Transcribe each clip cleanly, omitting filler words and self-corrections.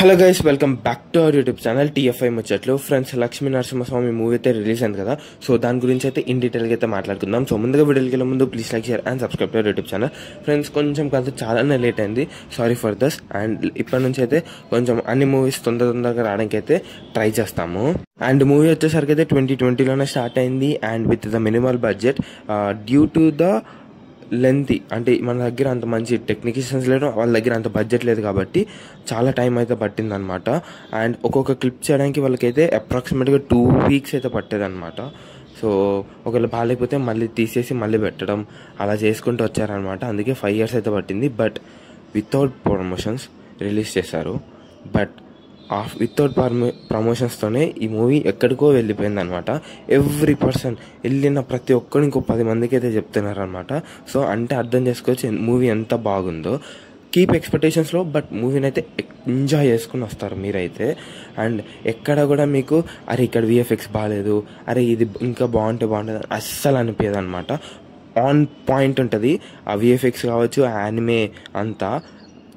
Hello guys, welcome back to our YouTube channel TFI ముచ్చట్లు. Friends, Lakshmi Narasimhaswamy movie అయితే release అయింది కదా. సో దాని గురించి అయితే ఇన్ డీటెయిల్గా అయితే మాట్లాడుకుందాం. సో ముందుగా వీడియోకి వెళ్ళే ముందు please like, share and subscribe to our YouTube channel. Friends, కొంచెం కాదు చాలానే లేట్ అయింది, సారీ ఫర్ దస్. అండ్ ఇప్పటి నుంచి అయితే కొంచెం అన్ని మూవీస్ తొందరగా రావడానికి అయితే ట్రై చేస్తాము. అండ్ మూవీ వచ్చేసరికి అయితే 2020లోనే స్టార్ట్ అయింది and with the minimal budget due to the lengthy. అంటే మన దగ్గర అంత మంచి టెక్నీషియన్స్ లేరు, వాళ్ళ దగ్గర అంత బడ్జెట్ లేదు కాబట్టి చాలా టైం అయితే పట్టిందనమాట. అండ్ ఒక్కొక్క క్లిప్ చేయడానికి వాళ్ళకైతే అప్రాక్సిమేట్గా 2 weeks అయితే పట్టేదన్నమాట. సో ఒకవేళ బాగాలేకపోతే మళ్ళీ తీసేసి మళ్ళీ పెట్టడం అలా చేసుకుంటూ వచ్చారనమాట. అందుకే 5 years అయితే పట్టింది. బట్ వితౌట్ ప్రమోషన్స్ రిలీజ్ చేశారు. బట్ వితౌట్ ప్రమోషన్స్తోనే ఈ మూవీ ఎక్కడికో వెళ్ళిపోయింది అనమాట. ఎవ్రీ పర్సన్ వెళ్ళిన ప్రతి ఒక్కరు ఇంకో 10 మందికి అయితే చెప్తున్నారు అనమాట. సో అంటే అర్థం చేసుకోవచ్చు మూవీ ఎంత బాగుందో. కీప్ ఎక్స్పెక్టేషన్స్లో, బట్ మూవీని అయితే ఎంజాయ్ చేసుకుని వస్తారు మీరైతే. అండ్ ఎక్కడ కూడా మీకు అరే ఇక్కడ విఎఫ్ఎక్స్ బాగాలేదు, అరే ఇది ఇంకా బాగుంటుంది అస్సలు అనిపించదు అనమాట. ఆన్ పాయింట్ ఉంటుంది ఆ విఎఫ్ఎక్స్ కావచ్చు, యానిమే అంతా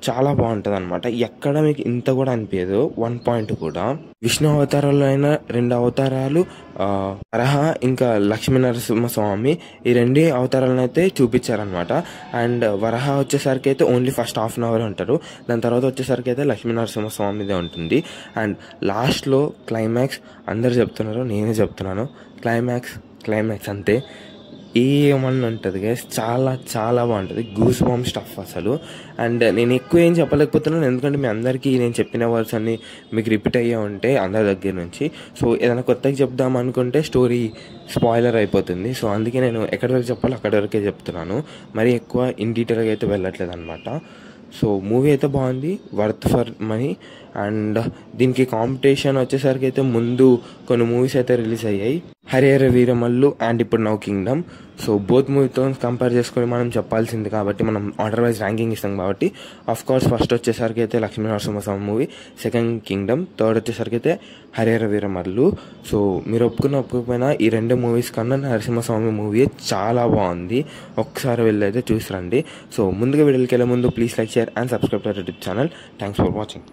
చాలా బాగుంటుంది అనమాట. ఎక్కడ మీకు ఇంత కూడా అనిపించదు. 1 point కూడా. విష్ణు అవతారాల్లో అయినా 2 అవతారాలు, వరహ ఇంకా లక్ష్మీ నరసింహస్వామి, ఈ 2 అవతారాలను అయితే చూపించారనమాట. అండ్ వరహ వచ్చేసరికి అయితే ఓన్లీ ఫస్ట్ ½ hour ఉంటారు. దాని తర్వాత వచ్చేసరికి అయితే లక్ష్మీ నరసింహస్వామిదే ఉంటుంది. అండ్ లాస్ట్లో క్లైమాక్స్ అందరు చెప్తున్నారు, నేనే చెప్తున్నాను, క్లైమాక్స్ అంతే ఏమన్నా ఉంటుంది గైస్. చాలా చాలా బాగుంటుంది, గూస్ బాంబ్ స్టఫ్ అసలు. అండ్ నేను ఎక్కువ ఏం చెప్పలేకపోతున్నాను, ఎందుకంటే మీ అందరికీ నేను చెప్పిన వర్డ్స్ అన్ని మీకు రిపీట్ అయ్యే ఉంటాయి అందరి దగ్గర నుంచి. సో ఏదైనా కొత్తగా చెప్దాం అనుకుంటే స్టోరీ స్పాయిలర్ అయిపోతుంది. సో అందుకే నేను ఎక్కడి వరకు చెప్పాలో అక్కడి వరకే చెప్తున్నాను, మరి ఎక్కువ ఇన్ డీటెయిల్గా అయితే వెళ్ళట్లేదు అనమాట. సో మూవీ అయితే బాగుంది, వర్త్ ఫర్ మనీ. అండ్ దీనికి కాంపిటీషన్ వచ్చేసరికి అయితే ముందు కొన్ని మూవీస్ అయితే రిలీజ్ అయ్యాయి, హరిహర వీరమల్లు అండ్ ఇప్పుడు నౌ కింగ్డమ్. సో బోత్ మూవీతో కంపేర్ చేసుకొని మనం చెప్పాల్సింది కాబట్టి మనం ఆర్డర్ వైజ్ ర్యాంకింగ్ ఇస్తాం కాబట్టి కోర్స్ ఫస్ట్ వచ్చేసరికి అయితే Lakshmi Narasimhaswamy movie, second Kingdom, third వచ్చేసరికి అయితే హరిహర వీరమల్లు. సో మీరు ఒప్పుకపోయినా ఈ 2 మూవీస్ కన్నా నరసింహస్వామి మూవీ చాలా బాగుంది, ఒక్కసారి వెళ్ళి అయితే చూసి రండి. సో ముందుగా వీడియోకి వెళ్ళే ముందు please like, share and subscribe to our YouTube channel. Thanks for watching.